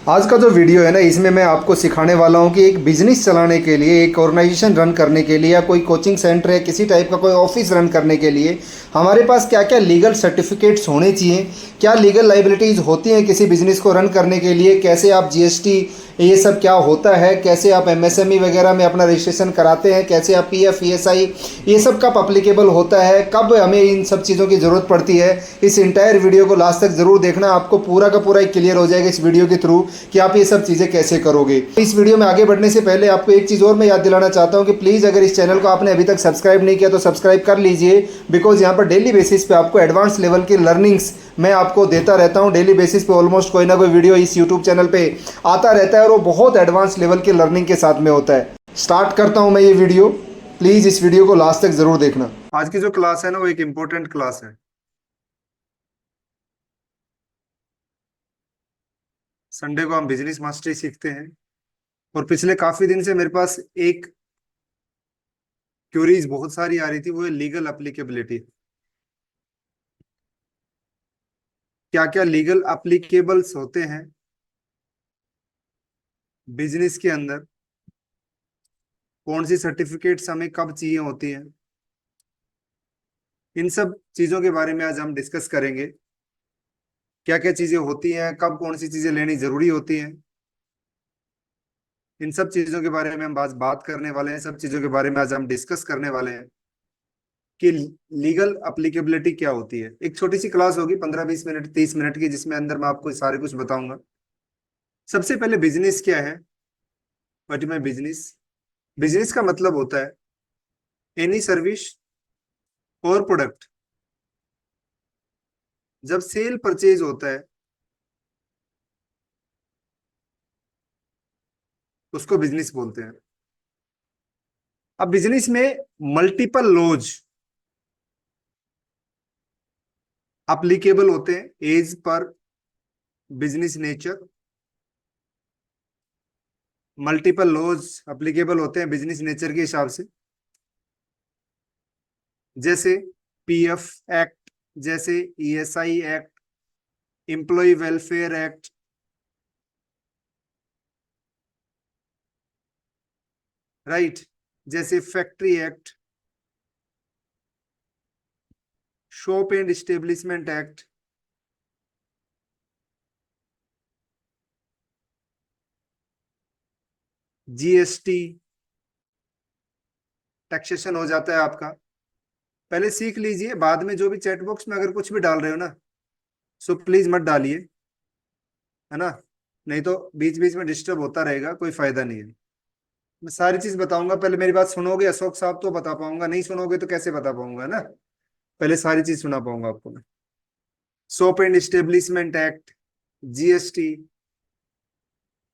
आज का जो वीडियो है ना, इसमें मैं आपको सिखाने वाला हूँ कि एक बिजनेस चलाने के लिए, एक ऑर्गेनाइजेशन रन करने के लिए, या कोई कोचिंग सेंटर है, किसी टाइप का कोई ऑफिस रन करने के लिए हमारे पास क्या क्या लीगल सर्टिफिकेट्स होने चाहिए, क्या लीगल लाइबिलिटीज़ होती हैं किसी बिजनेस को रन करने के लिए, कैसे आप जीएसटी, ये सब क्या होता है, कैसे आप एमएसएमई वगैरह में अपना रजिस्ट्रेशन कराते हैं, कैसे आप पीएफ ईएसआई ये सब कब अप्लीकेबल होता है, कब हमें इन सब चीज़ों की ज़रूरत पड़ती है। इस इंटायर वीडियो को लास्ट तक ज़रूर देखना, आपको पूरा का पूरा एक क्लियर हो जाएगा इस वीडियो के थ्रू कि आप ये सब चीज़ें कैसे करोगे। इस वीडियो में आगे बढ़ने से पहले आपको एक चीज़ और मैं याद दिलाना चाहता हूँ कि प्लीज़ अगर इस चैनल को आपने अभी तक सब्सक्राइब नहीं किया तो सब्सक्राइब कर लीजिए, बिकॉज यहाँ पर डेली बेसिस पे आपको एडवांस लेवल की लर्निंग्स मैं आपको देता रहता हूँ। डेली बेसिस पे ऑलमोस्ट कोई ना कोई वीडियो इस यूट्यूब चैनल पे आता रहता है और वो बहुत एडवांस लेवल की लर्निंग के साथ में होता है। स्टार्ट करता हूँ मैं ये वीडियो, प्लीज़ इस वीडियो को लास्ट तक ज़रूर देखना। आज की जो क्लास है ना, वो एक इंपॉर्टेंट क्लास है। संडे को हम बिजनेस मास्टरी सीखते हैं और पिछले काफी दिन से मेरे पास एक क्यूरीज बहुत सारी आ रही थी, वो है लीगल एप्लीकेबिलिटी। क्या क्या लीगल एप्लीकेबल्स होते हैं बिजनेस के अंदर, कौन सी सर्टिफिकेट्स हमें कब चाहिए होती हैं, इन सब चीजों के बारे में आज हम डिस्कस करेंगे। क्या क्या चीजें होती हैं, कब कौन सी चीजें लेनी जरूरी होती हैं, इन सब चीजों के बारे में हम आज बात करने वाले हैं। सब चीजों के बारे में आज हम डिस्कस करने वाले हैं कि लीगल एप्लीकेबिलिटी क्या होती है। एक छोटी सी क्लास होगी 15-20 मिनट 30 मिनट की, जिसमें अंदर मैं आपको सारे कुछ बताऊंगा। सबसे पहले बिजनेस क्या है, what is my business. Business का मतलब होता है एनी सर्विस और प्रोडक्ट जब सेल परचेज होता है उसको बिजनेस बोलते हैं। अब बिजनेस में मल्टीपल लॉज अप्लीकेबल होते हैं as per business nature. Multiple laws applicable होते हैं बिजनेस नेचर के हिसाब से, जैसे पीएफ एक्ट, जैसे ESI act, employ welfare act, right, जैसे factory act, shop and establishment act, GST, taxation हो जाता है आपका। पहले सीख लीजिए, बाद में जो भी चैट बॉक्स में अगर कुछ भी डाल रहे हो ना, सो प्लीज मत डालिए, है ना, नहीं तो बीच बीच में डिस्टर्ब होता रहेगा, कोई फायदा नहीं है। मैं सारी चीज बताऊंगा, पहले मेरी बात सुनोगे अशोक साहब तो बता पाऊंगा, नहीं सुनोगे तो कैसे बता पाऊंगा, है ना। पहले सारी चीज सुना पाऊंगा आपको मैं। Shop and establishment act, GST,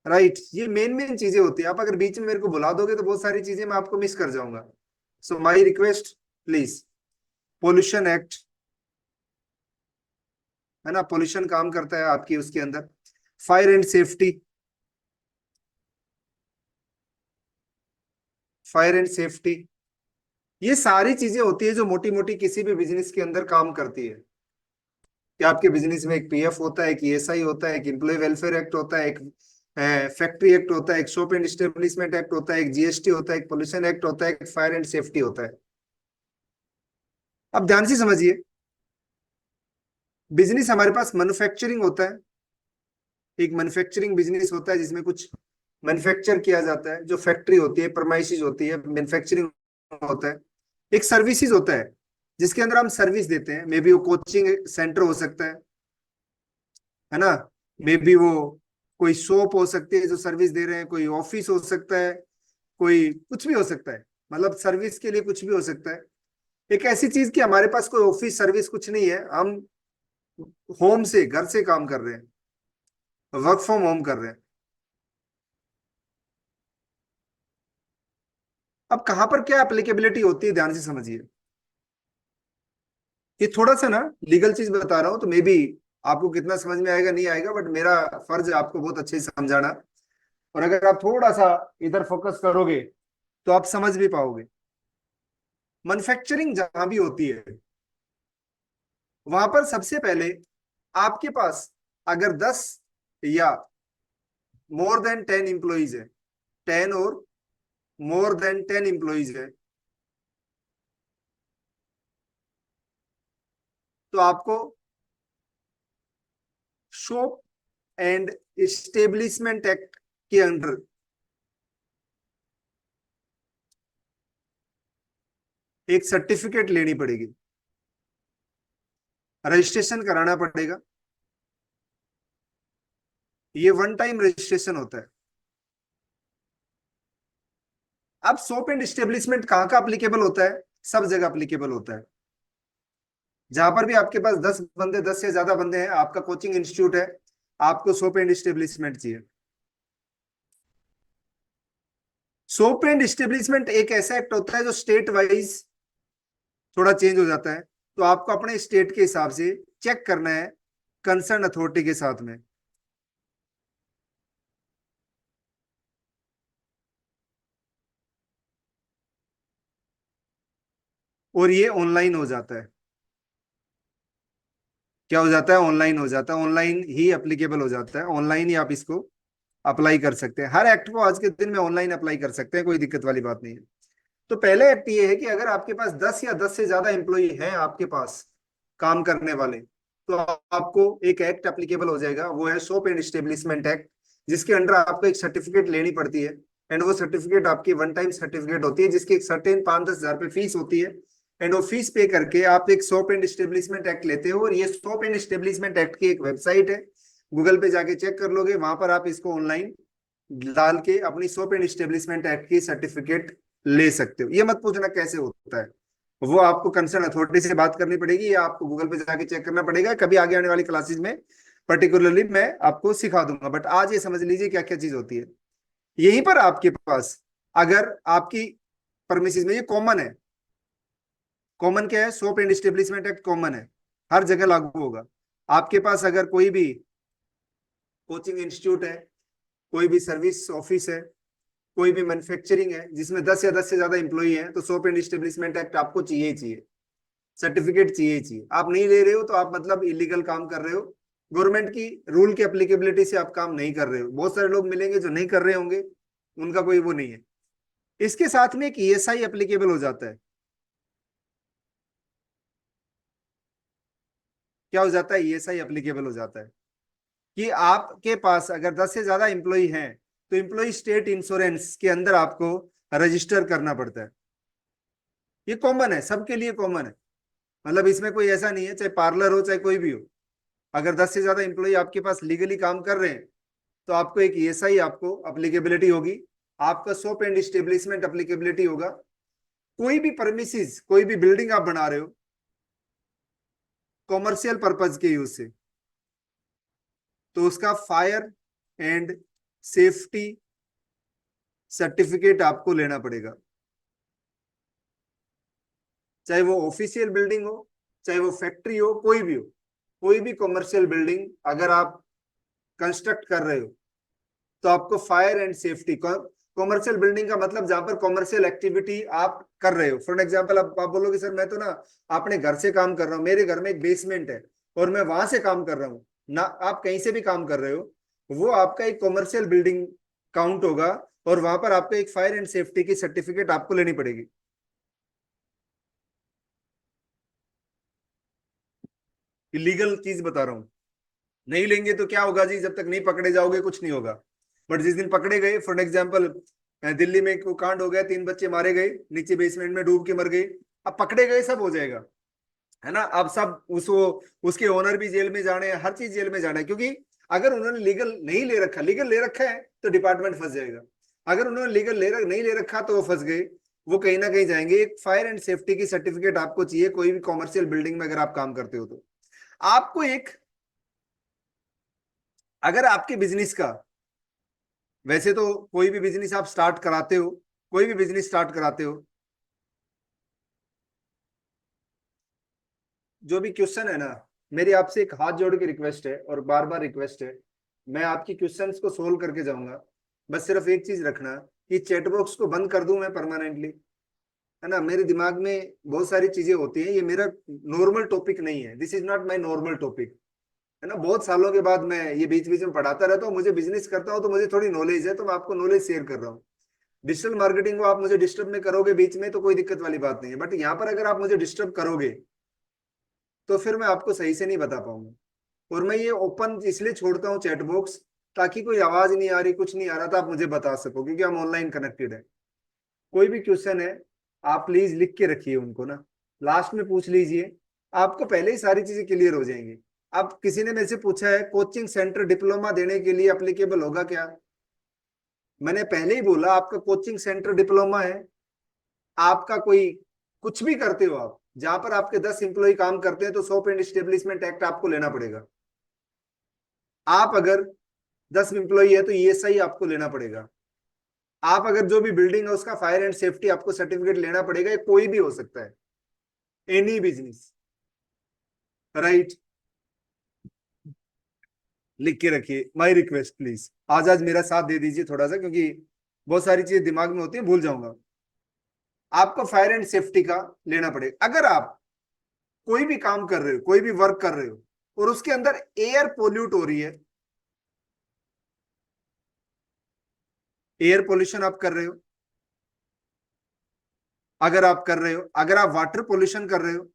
right, ये मेन मेन चीजें होती है। आप अगर बीच में मेरे को बुला दोगे तो बहुत सारी चीजें मैं आपको मिस कर जाऊंगा। So my request please. Pollution act, है ना, पोल्यूशन काम करता है आपकी उसके अंदर। Fire and safety, fire and safety, ये सारी चीजें होती है जो मोटी मोटी किसी भी बिजनेस के अंदर काम करती है। कि आपके बिजनेस में एक पीएफ होता है, एक ईएसआई होता है, एक एम्प्लॉय वेलफेयर एक्ट होता है, एक फैक्ट्री एक्ट होता है, एक शॉप एंड एस्टेब्लिशमेंट एक्ट होता है, एक जीएसटी होता है, एक पोल्यूशन एक्ट होता है, एक फायर एंड सेफ्टी होता है। अब ध्यान से समझिए, बिजनेस हमारे पास मैन्युफैक्चरिंग होता है। एक मैन्युफैक्चरिंग बिजनेस होता है जिसमें कुछ मैन्युफैक्चर किया जाता है, जो फैक्ट्री होती है, प्रमाइसिस होती है, मैन्युफैक्चरिंग होता है। एक सर्विसेज होता है जिसके अंदर हम सर्विस देते हैं, मे बी वो कोचिंग सेंटर हो सकता है ना, मे बी वो कोई शॉप हो सकती है जो सर्विस दे रहे हैं, कोई ऑफिस हो सकता है, कोई कुछ भी हो सकता है, मतलब सर्विस के लिए कुछ भी हो सकता है। एक ऐसी चीज कि हमारे पास कोई ऑफिस सर्विस कुछ नहीं है, हम होम से, घर से काम कर रहे हैं, वर्क फ्रॉम होम कर रहे हैं। अब कहां पर क्या एप्लीकेबिलिटी होती है, ध्यान से समझिए। ये थोड़ा सा ना लीगल चीज बता रहा हूं, तो मे बी आपको कितना समझ में आएगा नहीं आएगा, बट मेरा फर्ज है आपको बहुत अच्छे से समझाना। और अगर आप थोड़ा सा इधर फोकस करोगे तो आप समझ भी पाओगे। मैन्युफैक्चरिंग जहां भी होती है, वहां पर सबसे पहले आपके पास अगर 10 या मोर देन 10 एम्प्लॉइज है, 10 और मोर देन 10 एम्प्लॉइज है, तो आपको शॉप एंड इस्टेब्लिशमेंट एक्ट के अंडर एक सर्टिफिकेट लेनी पड़ेगी, रजिस्ट्रेशन कराना पड़ेगा। ये वन टाइम रजिस्ट्रेशन होता है। अब शॉप एंड इस्टेब्लिशमेंट कहाँ का अप्लीकेबल होता है? सब जगह अप्लीकेबल होता है। जहां पर भी आपके पास 10 बंदे, 10 से ज्यादा बंदे हैं, आपका कोचिंग इंस्टीट्यूट है, आपको शॉप एंड इस्टेब्लिशमेंट चाहिए। शॉप एंड इस्टेब्लिशमेंट एक ऐसा एक्ट होता है जो स्टेट वाइज थोड़ा चेंज हो जाता है, तो आपको अपने स्टेट के हिसाब से चेक करना है कंसर्न अथॉरिटी के साथ में। और ये ऑनलाइन हो जाता है। क्या हो जाता है? ऑनलाइन हो जाता है, ऑनलाइन ही अप्लीकेबल हो जाता है, ऑनलाइन ही आप इसको अप्लाई कर सकते हैं। हर एक्ट को आज के दिन में ऑनलाइन अप्लाई कर सकते हैं, कोई दिक्कत वाली बात नहीं है। तो पहले एक्ट ये है कि अगर आपके पास 10 या 10 से ज्यादा एम्प्लॉय हैं आपके पास काम करने वाले, तो आपको एक एक्ट एप्लीकेबल हो जाएगा, वो है शॉप एंड एस्टेब्लिशमेंट एक्ट, जिसके अंडर आपको एक सर्टिफिकेट लेनी पड़ती है। एंड वो सर्टिफिकेट आपकी वन टाइम सर्टिफिकेट होती है, जिसकी एक सर्टेन 5-10 हजार फीस होती है। एंड वो फीस पे करके आप एक शॉप एंड एस्टेब्लिशमेंट एक्ट लेते हो। और ये शॉप एंड एस्टेब्लिशमेंट एक्ट की एक वेबसाइट है, गूगल पे जाके चेक कर लोगे, वहां पर आप इसको ऑनलाइन डाल के अपनी शॉप एंड एस्टेब्लिशमेंट एक्ट की सर्टिफिकेट ले सकते हो। ये मत पूछना कैसे होता है, वो आपको कंसर्न अथॉरिटी से बात करनी पड़ेगी, या आपको गूगल पे जाके चेक करना पड़ेगा। कभी आगे आने वाली क्लासेस में पर्टिकुलरली मैं आपको सिखा दूंगा, बट आज ये समझ लीजिए क्या क्या चीज होती है। यहीं पर आपके पास अगर आपकी परमिसेस में, ये कॉमन है, कॉमन क्या है? Shop and establishment act common है, हर जगह लागू होगा। आपके पास अगर कोई भी कोचिंग इंस्टीट्यूट है, कोई भी सर्विस ऑफिस है, कोई भी मैन्युफैक्चरिंग है जिसमें 10 या 10 से ज्यादा इंप्लॉई है, तो शॉप एंड एस्टेब्लिशमेंट एक्ट आपको चाहिए ही चाहिए, सर्टिफिकेट चाहिए ही चाहिए। आप नहीं ले रहे हो तो आप मतलब इलीगल काम कर रहे हो, गवर्नमेंट की रूल की एप्लीकेबिलिटी से आप काम नहीं कर रहे हो। बहुत सारे लोग मिलेंगे जो नहीं कर रहे होंगे, उनका कोई वो नहीं है। इसके साथ में एक ईएसआई एप्लीकेबल हो जाता है। क्या हो जाता है? ईएसआई एप्लीकेबल हो जाता है कि आपके पास अगर 10 से ज्यादा इंप्लॉई हैं, तो इंप्लॉई स्टेट इंश्योरेंस के अंदर आपको रजिस्टर करना पड़ता है। ये कॉमन है, सबके लिए कॉमन है, मतलब इसमें कोई ऐसा नहीं है, चाहे पार्लर हो चाहे कोई भी हो, अगर 10 से ज्यादा इंप्लॉई आपके पास लीगली काम कर रहे हैं, तो आपको एक ईएसआई आपको अप्लीकेबिलिटी होगी, आपका शॉप एंड इस्टेब्लिशमेंट अप्लीकेबिलिटी होगा। कोई भी परमिसेस, कोई भी बिल्डिंग आप बना रहे हो कॉमर्शियल पर्पज के यूज से, तो उसका फायर एंड सेफ्टी सर्टिफिकेट आपको लेना पड़ेगा। चाहे वो ऑफिशियल बिल्डिंग हो, चाहे वो फैक्ट्री हो, कोई भी हो, कोई भी कॉमर्शियल बिल्डिंग अगर आप कंस्ट्रक्ट कर रहे हो, तो आपको fire and safety, commercial building का मतलब जहां पर कॉमर्शियल एक्टिविटी आप कर रहे हो। फॉर एग्जांपल आप बोलोगे सर मैं तो ना अपने घर से काम कर रहा हूँ, मेरे घर में एक बेसमेंट है और मैं वहां से काम कर रहा हूँ ना, आप कहीं से भी काम कर रहे हो, वो आपका एक कॉमर्शियल बिल्डिंग काउंट होगा। और वहां पर आपको एक फायर एंड सेफ्टी की सर्टिफिकेट आपको लेनी पड़ेगी। इलीगल चीज बता रहा हूँ, नहीं लेंगे तो क्या होगा जी, जब तक नहीं पकड़े जाओगे कुछ नहीं होगा। बट जिस दिन पकड़े गए, फॉर एग्जाम्पल दिल्ली में को कांड हो गया, 3 बच्चे मारे गए, नीचे बेसमेंट में डूब के मर गए, अब पकड़े गए सब हो जाएगा, है ना। अब सब उसके ओनर भी जेल में जाने हैं, हर चीज जेल में जाना है, क्योंकि अगर उन्होंने लीगल नहीं ले रखा, लीगल ले रखा है तो डिपार्टमेंट फंस जाएगा। अगर उन्होंने लीगल नहीं ले रखा तो वो फंस गए, वो कहीं ना कहीं जाएंगे। एक फायर एंड सेफ्टी की सर्टिफिकेट आपको चाहिए, कोई भी कॉमर्शियल बिल्डिंग में अगर आप काम करते हो तो। आपको एक, अगर आपके बिजनेस का, वैसे तो कोई भी बिजनेस आप स्टार्ट कराते हो, कोई भी बिजनेस स्टार्ट कराते हो, जो भी क्वेश्चन है ना, मेरी आपसे एक हाथ जोड़ के रिक्वेस्ट है और बार बार रिक्वेस्ट है, मैं आपकी क्वेश्चंस को सोल्व करके जाऊंगा। बस सिर्फ एक चीज रखना कि चैट बॉक्स को बंद कर दूं मैं परमानेंटली, है ना। मेरे दिमाग में बहुत सारी चीजें होती हैं, ये मेरा नॉर्मल टॉपिक नहीं है, this is not my normal topic, है ना, बहुत सालों के बाद मैं ये बीच बीच में पढ़ाता रहता हूँ, मुझे बिजनेस करता हूँ तो मुझे थोड़ी नॉलेज है, तो मैं आपको नॉलेज शेयर कर रहा हूँ। डिजिटल मार्केटिंग को आप मुझे डिस्टर्ब में करोगे बीच में तो कोई दिक्कत वाली बात नहीं है, बट यहाँ पर अगर आप मुझे डिस्टर्ब करोगे तो फिर मैं आपको सही से नहीं बता पाऊंगा। और मैं ये ओपन इसलिए छोड़ता हूँ चैट बॉक्स, ताकि कोई आवाज नहीं आ रही, कुछ नहीं आ रहा था, आप मुझे बता सको, क्योंकि हम ऑनलाइन कनेक्टेड है। कोई भी क्वेश्चन है आप प्लीज लिख के रखिए उनको ना, लास्ट में पूछ लीजिए, आपको पहले ही सारी चीजें क्लियर हो जाएंगी। अब किसी ने मेरे से पूछा है कोचिंग सेंटर डिप्लोमा देने के लिए अप्लीकेबल होगा क्या, मैंने पहले ही बोला आपका कोचिंग सेंटर डिप्लोमा है, आपका कोई कुछ भी करते हो आप, जहां पर आपके 10 एम्प्लॉय काम करते हैं तो शॉप एंड एस्टेब्लिशमेंट एक्ट आपको लेना पड़ेगा। आप अगर 10 एम्प्लॉय है तो ईएसआई आपको लेना पड़ेगा। आप अगर जो भी बिल्डिंग है उसका फायर एंड सेफ्टी आपको सर्टिफिकेट लेना पड़ेगा, ये कोई भी हो सकता है, एनी बिजनेस, राइट। लिख के रखिए, माय रिक्वेस्ट प्लीज, आज आज मेरा साथ दे दीजिए थोड़ा सा, क्योंकि बहुत सारी चीजें दिमाग में होती है, भूल जाऊंगा। आपको फायर एंड सेफ्टी का लेना पड़ेगा। अगर आप कोई भी काम कर रहे हो, कोई भी वर्क कर रहे हो और उसके अंदर एयर पोल्यूट हो रही है, एयर पोल्यूशन आप कर रहे हो, अगर आप कर रहे हो, अगर आप वाटर पोल्यूशन कर रहे हो,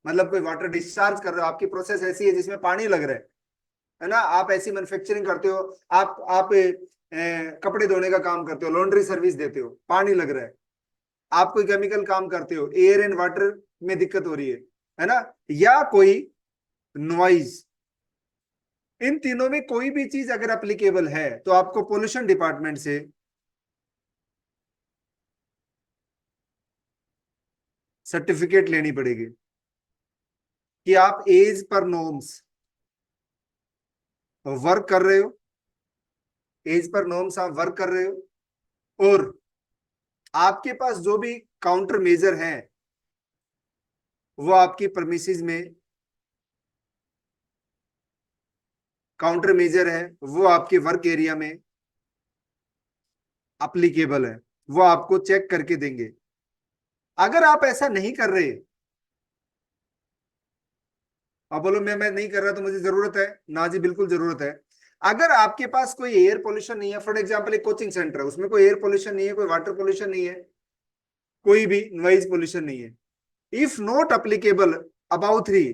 मतलब कोई वाटर डिस्चार्ज कर रहे हो, आपकी प्रोसेस ऐसी है जिसमें पानी लग रहा है ना, आप ऐसी मैन्युफैक्चरिंग करते हो, आप कपड़े धोने का काम करते हो, लॉन्ड्री सर्विस देते हो, पानी लग रहा है, आप कोई केमिकल काम करते हो, एयर एंड वाटर में दिक्कत हो रही है ना, या कोई नॉइज, इन तीनों में कोई भी चीज अगर एप्लीकेबल है तो आपको पोल्यूशन डिपार्टमेंट से सर्टिफिकेट लेनी पड़ेगी कि आप एज पर नॉर्म्स वर्क कर रहे हो, एज पर नॉर्म्स आप वर्क कर रहे हो, और आपके पास जो भी काउंटर मेजर हैं वो आपकी परमिसेस में काउंटर मेजर है, वो आपके वर्क एरिया में अप्लीकेबल है, वो आपको चेक करके देंगे। अगर आप ऐसा नहीं कर रहे, आप बोलो मैं नहीं कर रहा तो मुझे जरूरत है ना, जी बिल्कुल जरूरत है। अगर आपके पास कोई एयर पोल्यूशन नहीं है, फॉर एग्जांपल एक कोचिंग सेंटर है, उसमें कोई एयर पोल्यूशन नहीं है, कोई वाटर पोल्यूशन नहीं है, कोई भी नॉइज पोल्यूशन नहीं है, इफ नॉट अप्लीकेबल अबाउट 3,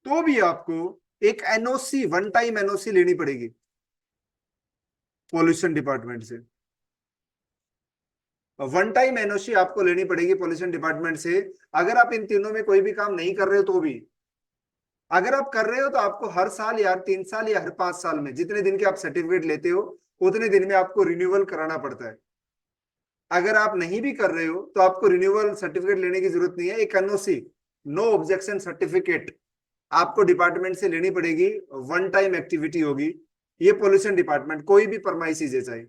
तो भी आपको एक एनओसी, वन टाइम एनओसी लेनी पड़ेगी पॉल्यूशन डिपार्टमेंट से। वन टाइम एनओसी आपको लेनी पड़ेगी पॉल्यूशन डिपार्टमेंट से, अगर आप इन तीनों में कोई भी काम नहीं कर रहे हो तो भी। अगर आप कर रहे हो तो आपको हर साल या 3 साल या हर 5 साल में जितने दिन के आप सर्टिफिकेट लेते हो उतने दिन में आपको रिन्यूअल कराना पड़ता है। अगर आप नहीं भी कर रहे हो तो आपको रिन्यूअल सर्टिफिकेट लेने की जरूरत नहीं है, एक एनओसी, नो ऑब्जेक्शन सर्टिफिकेट आपको डिपार्टमेंट से लेनी पड़ेगी, वन टाइम एक्टिविटी होगी। ये पोल्यूशन डिपार्टमेंट कोई भी परमाइसी जैसा है,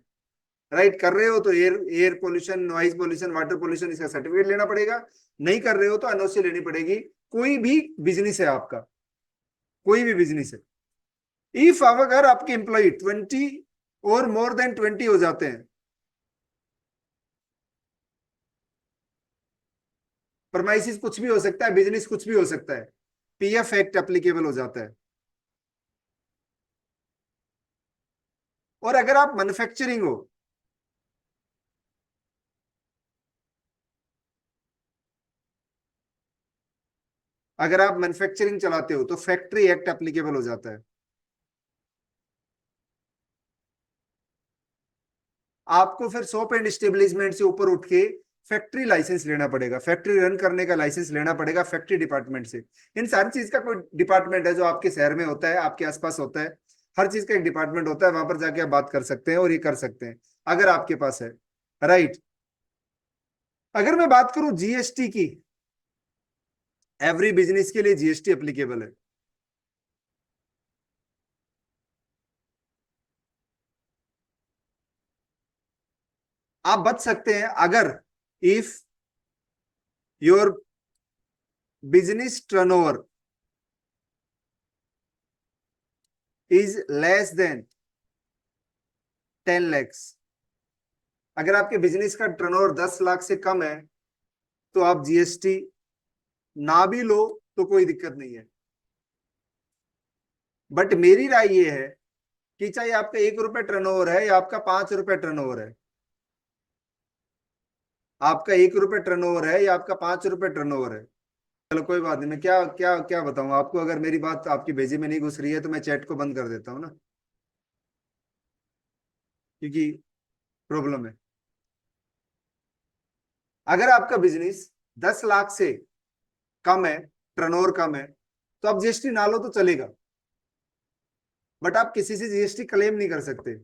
राइट, कर रहे हो तो air air pollution, noise pollution, water pollution, इसका सर्टिफिकेट लेना पड़ेगा, नहीं कर रहे हो तो एनओसी लेनी पड़ेगी। कोई भी बिजनेस है आपका, कोई भी बिजनेस है, इफ अगर आपके एम्प्लॉय 20 और मोर देन 20 हो जाते हैं, परमाइसिस कुछ भी हो सकता है, बिजनेस कुछ भी हो सकता है, पीएफ एक्ट एप्लीकेबल हो जाता है। और अगर आप मैन्युफैक्चरिंग हो, अगर आप मैन्युफैक्चरिंग चलाते हो तो फैक्ट्री एक्ट एप्लीकेबल हो जाता है। आपको फिर शॉप एंड एस्टेब्लिशमेंट से ऊपर उठ के फैक्ट्री लाइसेंस लेना पड़ेगा, फैक्ट्री रन करने का लाइसेंस लेना पड़ेगा फैक्ट्री डिपार्टमेंट से। इन सारी चीज का कोई डिपार्टमेंट है जो आपके शहर में होता है, आपके आसपास होता है, हर चीज का एक डिपार्टमेंट होता है, वहां पर जाके आप बात कर सकते हैं और ये कर सकते हैं अगर आपके पास है, राइट। अगर मैं बात करूं जीएसटी की, एवरी बिजनेस के लिए जीएसटी एप्लीकेबल है। आप बच सकते हैं अगर if your business turnover is less than 10 lakhs, अगर आपके बिजनेस का टर्नओवर 10 लाख से कम है तो आप जीएसटी ना भी लो तो कोई दिक्कत नहीं है। बट मेरी राय ये है कि चाहे आपका 1 रुपए टर्नओवर है या आपका 5 रुपए टर्नओवर है, आपका 1 रुपए टर्नओवर है या आपका 5 रुपए टर्नओवर है, चलो कोई बात नहीं, मैं क्या क्या क्या बताऊं आपको। अगर मेरी बात आपकी भेजे में नहीं घुस रही है तो मैं चैट को बंद कर देता हूँ ना, क्योंकि प्रॉब्लम है। अगर आपका बिजनेस 10 लाख से कम है, टर्नओवर कम है, तो आप जीएसटी ना लो तो चलेगा, बट आप किसी से जीएसटी क्लेम नहीं कर सकते।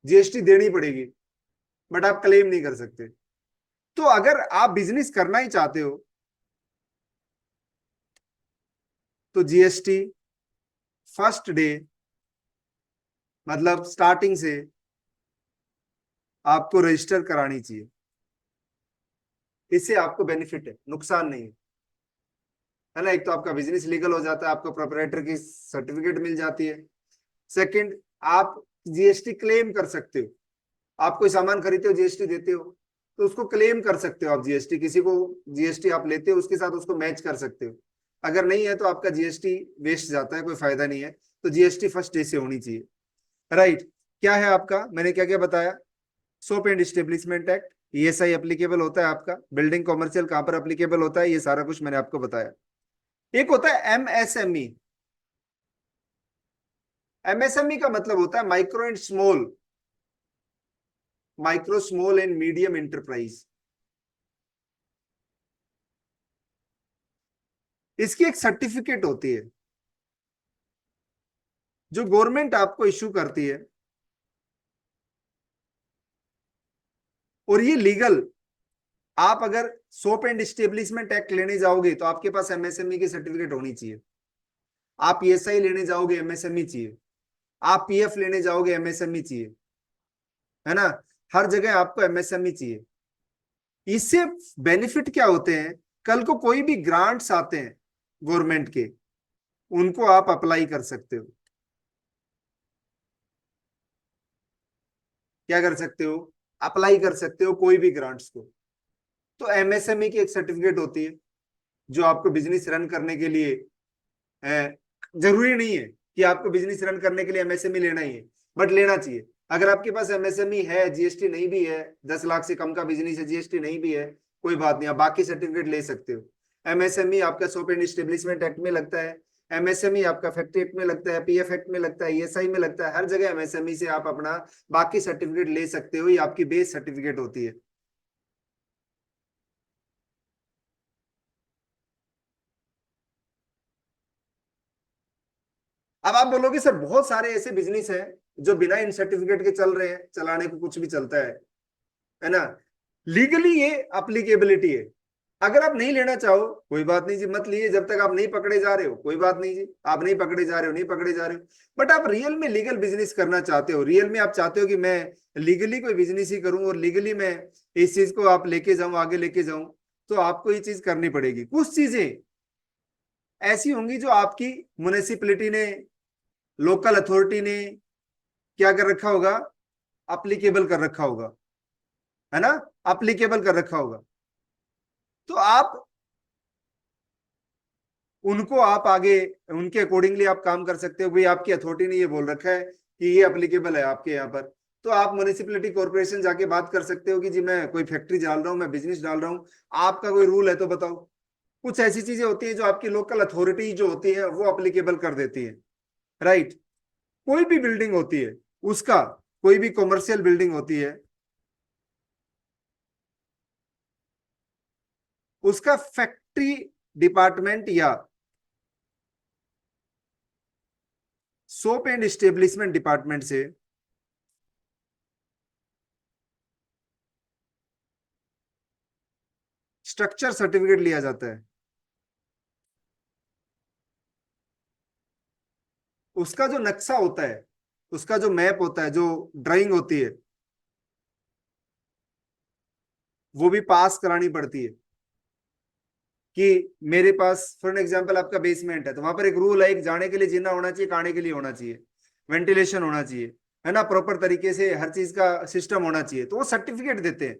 जीएसटी देनी पड़ेगी, बट आप क्लेम नहीं कर सकते। तो अगर आप बिजनेस करना ही चाहते हो तो जीएसटी फर्स्ट डे, मतलब स्टार्टिंग से आपको रजिस्टर करानी चाहिए। इससे आपको बेनिफिट है, नुकसान नहीं है ना। एक तो आपका बिजनेस लीगल हो जाता है, आपको प्रोपराइटर की सर्टिफिकेट मिल जाती है। सेकंड, आप जीएसटी क्लेम कर सकते हो। आप कोई सामान खरीदते हो, जीएसटी देते हो, तो उसको क्लेम कर सकते हो आप। जीएसटी किसी को जीएसटी आप लेते हो उसके साथ उसको मैच कर सकते हो। अगर नहीं है तो आपका जीएसटी वेस्ट जाता है, कोई फायदा नहीं है। तो जीएसटी फर्स्ट डे से होनी चाहिए। राइट। क्या है आपका, मैंने क्या क्या बताया? Soap and establishment act, ESI applicable होता है आपका। बिल्डिंग कॉमर्शियल कहां पर एप्लीकेबल होता है, ये सारा कुछ मैंने आपको बताया। एक होता है एमएसएमई। एमएसएमई का मतलब होता है micro and small, micro small and medium enterprise. इसकी एक सर्टिफिकेट होती है जो गवर्नमेंट आपको इशू करती है, और ये लीगल। आप अगर सोप एंड स्टेब्लिशमेंट एक्ट लेने जाओगे तो आपके पास एमएसएमई की सर्टिफिकेट होनी चाहिए। आप ईएसआई लेने जाओगे, एमएसएमई चाहिए। आप पीएफ लेने जाओगे, एमएसएमई चाहिए, है ना। हर जगह आपको एमएसएमई चाहिए। इससे बेनिफिट क्या होते हैं, कल को कोई भी ग्रांट्स आते हैं गवर्नमेंट के, उनको आप अप्लाई कर सकते हो। क्या कर सकते हो? अप्लाई कर सकते हो कोई भी ग्रांट्स को। तो एमएसएमई की एक सर्टिफिकेट होती है जो आपको बिजनेस रन करने के लिए है। जरूरी नहीं है कि आपको बिजनेस रन करने के लिए एमएसएमई लेना ही है, बट लेना चाहिए। अगर आपके पास एमएसएमई है, जीएसटी नहीं भी है, 10 लाख से कम का बिजनेस है, जीएसटी नहीं भी है, कोई बात नहीं, आप बाकी सर्टिफिकेट ले सकते हो। एमएसएमई आपका सोप एंड एस्टेब्लिशमेंट एक्ट में लगता है, एमएसएमई आपका फैक्ट्री एक्ट में लगता है, पीएफ एक्ट में लगता है, ईएसआई में लगता है। हर जगह एमएसएमई से आप अपना बाकी सर्टिफिकेट ले सकते हो, ये आपकी बेस सर्टिफिकेट होती है। अब आप बोलोगे सर बहुत सारे ऐसे बिजनेस हैं जो बिना इन सर्टिफिकेट के चल रहे हैं, चलाने को कुछ भी चलता है ना। लीगली ये अप्लीकेबिलिटी है। अगर आप नहीं लेना चाहो कोई बात नहीं जी, मत लिए। जब तक आप नहीं पकड़े जा रहे हो कोई बात नहीं जी, आप नहीं पकड़े जा रहे हो, नहीं पकड़े जा रहे हो। बट आप रियल में लीगल बिजनेस करना चाहते हो, रियल में आप चाहते हो कि मैं लीगली कोई बिजनेस ही करूं और लीगली मैं इस चीज को आप लेके जाऊं, आगे लेके जाऊं, तो आपको ये चीज करनी पड़ेगी। कुछ चीजें ऐसी होंगी जो आपकी म्युनिसिपैलिटी ने, लोकल अथॉरिटी ने क्या कर रखा होगा, अप्लीकेबल कर रखा होगा, है ना, अप्लीकेबल कर रखा होगा। तो आप उनको आप आगे उनके अकॉर्डिंगली आप काम कर सकते हो। भाई आपकी अथॉरिटी ने ये बोल रखा है कि ये अप्लीकेबल है आपके यहाँ पर, तो आप म्युनिसिपैलिटी कॉर्पोरेशन जाके बात कर सकते हो कि जी मैं कोई फैक्ट्री डाल रहा हूँ, मैं बिजनेस डाल रहा हूँ, आपका कोई रूल है तो बताओ। कुछ ऐसी चीजें होती है जो आपकी लोकल अथॉरिटी जो होती है वो अप्लीकेबल कर देती है। राइट। कोई भी बिल्डिंग होती है उसका, कोई भी कॉमर्शियल बिल्डिंग होती है उसका फैक्ट्री डिपार्टमेंट या सोप एंड स्टेब्लिशमेंट डिपार्टमेंट से स्ट्रक्चर सर्टिफिकेट लिया जाता है। उसका जो नक्शा होता है, उसका जो मैप होता है, जो ड्राइंग होती है, वो भी पास करानी पड़ती है। कि मेरे पास फॉर एग्जांपल आपका बेसमेंट है तो वहां पर एक रूल है, एक जाने के लिए जीना होना चाहिए, खाने के लिए होना चाहिए, वेंटिलेशन होना चाहिए, है ना, प्रॉपर तरीके से हर चीज का सिस्टम होना चाहिए। तो वो सर्टिफिकेट देते हैं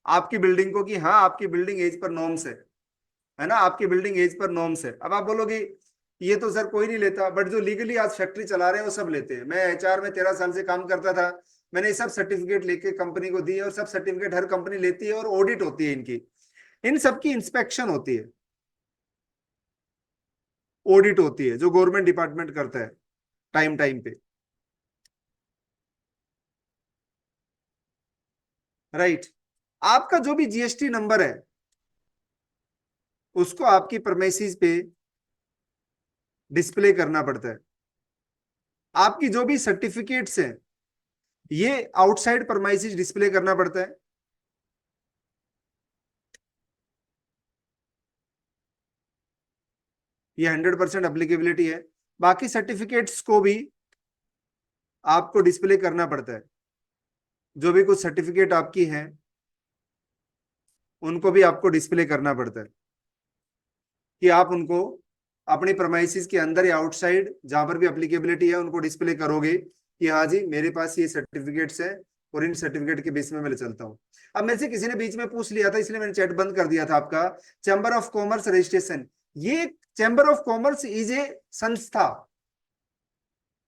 आपकी बिल्डिंग को कि हाँ आपकी बिल्डिंग एज पर नॉर्म्स है। है ना, आपकी बिल्डिंग एज पर नॉर्म्स है। अब आप बोलोगे ये तो सर कोई नहीं लेता, बट जो लीगली आज फैक्ट्री चला रहे हैं वो सब लेते हैं। मैं एचआर में 13 साल से काम करता था, मैंने ये सब सर्टिफिकेट लेके कंपनी को दी, और सब सर्टिफिकेट हर कंपनी लेती है, और ऑडिट होती है इनकी, इन सबकी इंस्पेक्शन होती है, ऑडिट होती है, जो गवर्नमेंट डिपार्टमेंट करता है टाइम टाइम पे, राइट। आपका जो भी जीएसटी नंबर है उसको आपकी प्रेमाइसिस पे डिस्प्ले करना पड़ता है। आपकी जो भी सर्टिफिकेट्स हैं ये आउटसाइड प्रेमाइसिस डिस्प्ले करना पड़ता है। ये 100% अप्लीकेबिलिटी है। बाकी सर्टिफिकेट्स को भी आपको डिस्प्ले करना पड़ता है। जो भी कुछ सर्टिफिकेट आपकी हैं उनको भी आपको डिस्प्ले करना पड़ता है, कि आप उनको अपनी प्रेमाइसिस के अंदर या आउटसाइड जहां पर भी अप्लीकेबिलिटी है उनको डिस्प्ले करोगे कि हाँ जी मेरे पास ये सर्टिफिकेट्स हैं, और इन सर्टिफिकेट के बेस में मैं चलता हूँ। अब मेरे से किसी ने बीच में पूछ लिया था, इसलिए मैंने चैट बंद कर दिया था आपका। चैम्बर ऑफ कॉमर्स रजिस्ट्रेशन, ये chamber of commerce is a संस्था,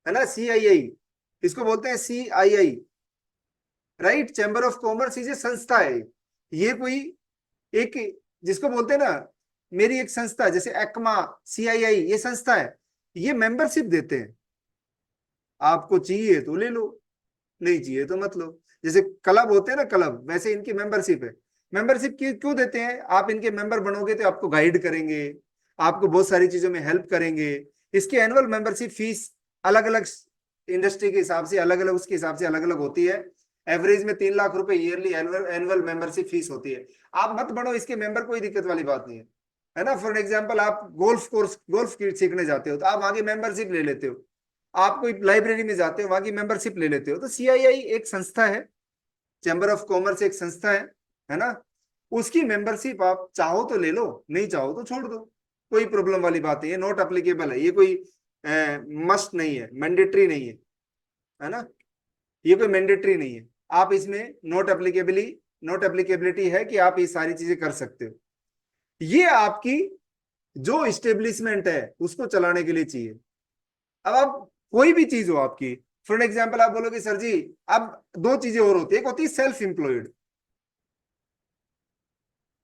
है ना, CII, इसको बोलते हैं CII, right. Chamber of commerce is a संस्था है। ये कोई एक, जिसको बोलते हैं ना मेरी एक संस्था, जैसे एक्मा, CII, ये संस्था है, ये मेंबरशिप देते हैं। आपको चाहिए तो ले लो, नहीं चाहिए तो मत लो। जैसे क्लब होते हैं ना क्लब, वैसे इनकी मेंबरशिप है। मेंबरशिप क्यों देते हैं? आप इनके मेंबर बनोगे तो आपको गाइड करेंगे, आपको बहुत सारी चीजों में हेल्प करेंगे। इसकी एनुअल मेंबरशिप फीस अलग अलग इंडस्ट्री के हिसाब से, अलग अलग उसके हिसाब से अलग अलग होती है। एवरेज में 3 लाख रुपए ईयरली एनुअल मेंबरशिप फीस होती है। आप मत बनो इसके मेंबर, कोई दिक्कत वाली बात नहीं है ना। फॉर एग्जाम्पल आप गोल्फ सीखने जाते हो तो आप आगे मेंबरशिप ले लेते हो। आप कोई लाइब्रेरी में जाते हो वहां की मेंबरशिप ले लेते हो। तो CII एक संस्था है, चैम्बर ऑफ कॉमर्स एक संस्था है ना। उसकी मेंबरशिप आप चाहो तो ले लो, नहीं चाहो तो छोड़ दो, कोई प्रॉब्लम वाली बात नहीं है। नॉट अप्लीकेबल है, ये कोई मस्ट नहीं है, मैंडेटरी नहीं है ना, ये कोई मैंडेटरी नहीं है। आप इसमें नॉट एप्लीकेबिलिटी है कि आप ये सारी चीजें कर सकते हो। ये आपकी जो इस्टेब्लिशमेंट है उसको चलाने के लिए चाहिए। अब आप कोई भी चीज हो आपकी, फॉर एग्जाम्पल आप बोलोगे सर जी, अब 2 चीजें और होती है। एक होती है सेल्फ एम्प्लॉयड,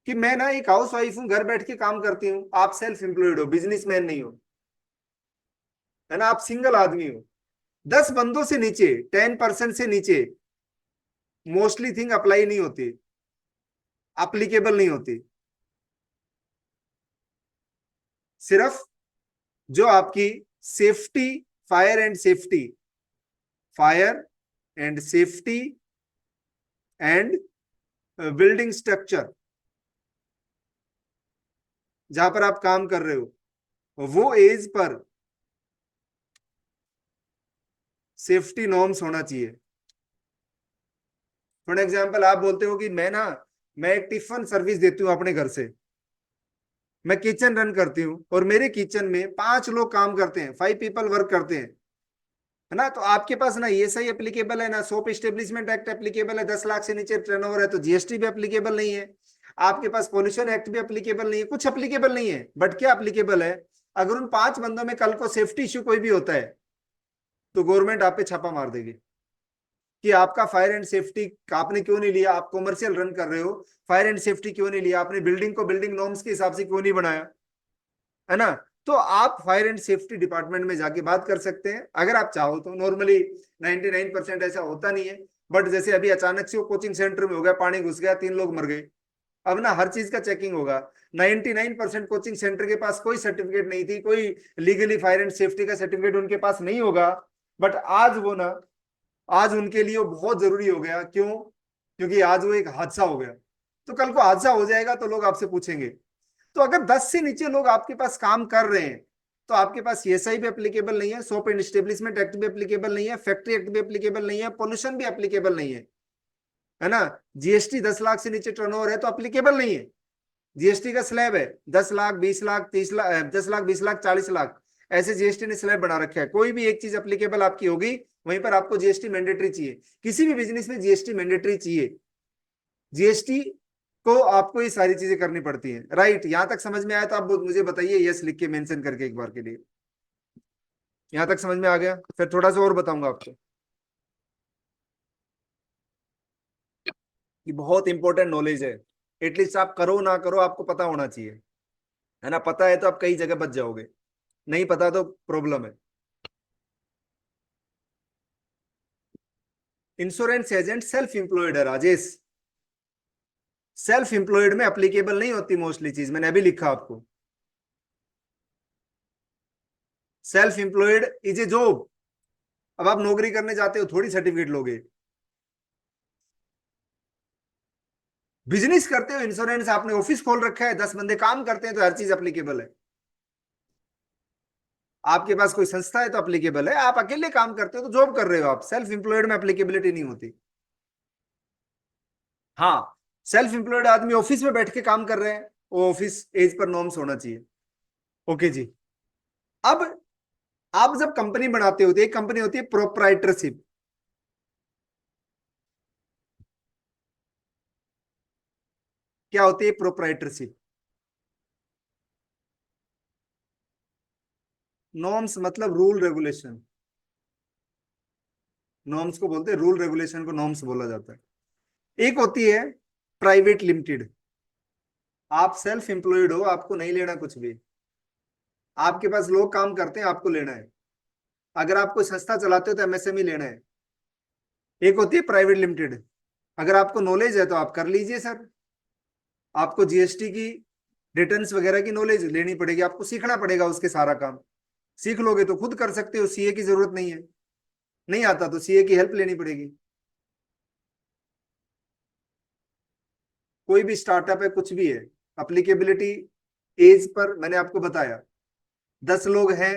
कि मैं ना एक हाउस वाइफ हूं, घर बैठ के काम करती हूँ। आप सेल्फ एम्प्लॉयड हो, बिजनेसमैन नहीं हो, है ना, आप सिंगल आदमी हो। 10 बंदों से नीचे, 10% से नीचे मोस्टली थिंग अप्लाई नहीं होती, अप्लीकेबल नहीं होती। सिर्फ जो आपकी safety, fire and safety, fire and safety and building structure, जहां पर आप काम कर रहे हो वो एज पर सेफ्टी नॉर्म्स होना चाहिए। फॉर एग्जाम्पल आप बोलते हो कि मैं एक टिफिन सर्विस देती हूँ अपने घर से, मैं किचन रन करती हूँ, और मेरे किचन में 5 लोग काम करते हैं, 5 पीपल वर्क करते हैं, है ना। तो आपके पास ना ये सही एप्लीकेबल है, ना सोप एस्टेब्लिशमेंट एक्ट एप्लीकेबल है। 10 लाख से नीचे टर्नओवर है तो GST भी एप्लीकेबल नहीं है। आपके पास पॉल्यूशन एक्ट भी एप्लीकेबल नहीं है, कुछ एप्लीकेबल नहीं है। बट क्या एप्लीकेबल है? अगर उन 5 बंदों में कल को सेफ्टी इश्यू कोई भी होता है तो गवर्नमेंट आप पे छापा मार देगी कि आपका फायर एंड सेफ्टी आपने क्यों नहीं लिया, आप कॉमर्शियल रन कर रहे हो, फायर एंड सेफ्टी क्यों नहीं लिया आपने, बिल्डिंग को बिल्डिंग नॉर्म्स के हिसाब से क्यों नहीं बनाया, है ना। तो आप फायर एंड सेफ्टी डिपार्टमेंट में जाके बात कर सकते हैं अगर आप चाहो तो। नॉर्मली 99% ऐसा होता नहीं है, बट जैसे अभी अचानक से वो कोचिंग सेंटर में हो गया, पानी घुस गया, 3 लोग मर गए, अब ना हर चीज का चेकिंग होगा। 99% कोचिंग सेंटर के पास कोई सर्टिफिकेट नहीं थी, कोई लीगली फायर एंड सेफ्टी का सर्टिफिकेट उनके पास नहीं होगा, बट आज वो ना, आज उनके लिए वो बहुत जरूरी हो गया। क्यों? क्योंकि आज वो एक हादसा हो गया, तो कल को हादसा हो जाएगा तो लोग आपसे पूछेंगे। तो अगर 10 से नीचे लोग आपके पास काम कर रहे हैं तो आपके पास CSI भी एप्लीकेबल नहीं है, सोप एंड एस्टेब्लिशमेंट एक्ट भी एप्लीकेबल नहीं है, फैक्ट्री एक्ट भी एप्लीकेबल नहीं है, पॉल्यूशन भी एप्लीकेबल नहीं है ना। GST 10 लाख से नीचे टर्नओवर है तो एप्लीकेबल नहीं है। GST का स्लैब है 10 लाख, 20 लाख, 30 लाख, 10 लाख, 20 लाख, 40 लाख, ऐसे GST ने स्लैब बना रखा है। कोई भी एक चीज एप्लीकेबल आपकी होगी, वहीं पर आपको GST मैंडेटरी चाहिए। किसी भी बिजनेस में GST मैंडेटरी चाहिए। GST को आपको ये सारी चीजें करनी पड़ती हैं। राइट, यहां तक समझ में आया तो आप मुझे बताइए, यस लिख के मेंशन करके एक बार के लिए। यहां तक समझ में आ गया? फिर थोड़ा सा और बताऊंगा आपको। ये बहुत इंपॉर्टेंट नॉलेज है, एटलीस्ट आप करो ना करो आपको पता होना चाहिए, है ना? पता है तो आप कई जगह बच जाओगे, नहीं पता तो प्रॉब्लम है। इंश्योरेंस एजेंट सेल्फ इंप्लॉयड है राजेश, सेल्फ इंप्लॉयड में एप्लीकेबल नहीं होती मोस्टली चीज, मैंने अभी लिखा आपको। Self employed is a job. अब आप नौकरी करने जाते हो थोड़ी सर्टिफिकेट लोगे। बिजनेस करते हो, इंश्योरेंस आपने ऑफिस खोल रखा है, 10 बंदे काम करते हैं तो हर चीज अप्लीकेबल है। आपके पास कोई संस्था है तो अप्लीकेबल है, आप अकेले काम करते हो तो जॉब कर रहे हो, आप सेल्फ इंप्लॉयड में अप्लीकेबिलिटी नहीं होती। हाँ, सेल्फ इंप्लॉयड आदमी ऑफिस में बैठ के काम कर रहे हैं, वो ऑफिस एज पर नॉर्म्स होना चाहिए। ओके जी। अब आप जब कंपनी बनाते हो तो एक कंपनी होती है प्रोप्राइटरशिप। क्या होती है प्रोप्राइटरशिप? नॉर्म्स मतलब रूल रेगुलेशन, नॉर्म्स को बोलते हैं, रूल रेगुलेशन को नॉर्म्स बोला जाता है। एक होती है प्राइवेट लिमिटेड, आप सेल्फ एम्प्लॉयड हो, आपको नहीं लेना कुछ भी, आपके पास लोग काम करते हैं, आपको लेना है। अगर आप कोई संस्था चलाते हो तो एमएसएमई लेना है। एक होती है प्राइवेट लिमिटेड, अगर आपको नॉलेज है तो आप कर लीजिए सर। आपको जीएसटी की रिटर्न्स वगैरह की नॉलेज लेनी पड़ेगी, आपको सीखना पड़ेगा उसके सारा काम। सीख लोगे तो खुद कर सकते हो, सीए की जरूरत नहीं है। नहीं आता तो सीए की हेल्प लेनी पड़ेगी। कोई भी स्टार्टअप है, कुछ भी है, अप्लीकेबिलिटी एज पर मैंने आपको बताया, 10 लोग हैं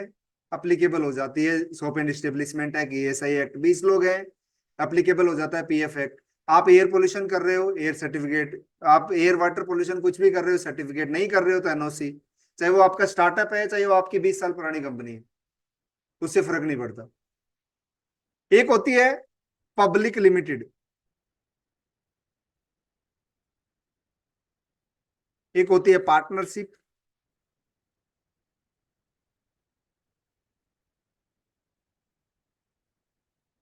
अप्लीकेबल हो जाती है shop and establishment act, ESI act. 20 लोग हैं अप्लीकेबल हो जाता है पीएफ एक्ट। आप एयर पोल्यूशन कर रहे हो, एयर सर्टिफिकेट। आप एयर वाटर पोल्यूशन कुछ भी कर रहे हो, सर्टिफिकेट। नहीं कर रहे हो तो एनओसी। चाहे वो आपका स्टार्टअप है, चाहे वो आपकी 20 साल पुरानी कंपनी है, उससे फर्क नहीं पड़ता। एक होती है पब्लिक लिमिटेड, एक होती है पार्टनरशिप,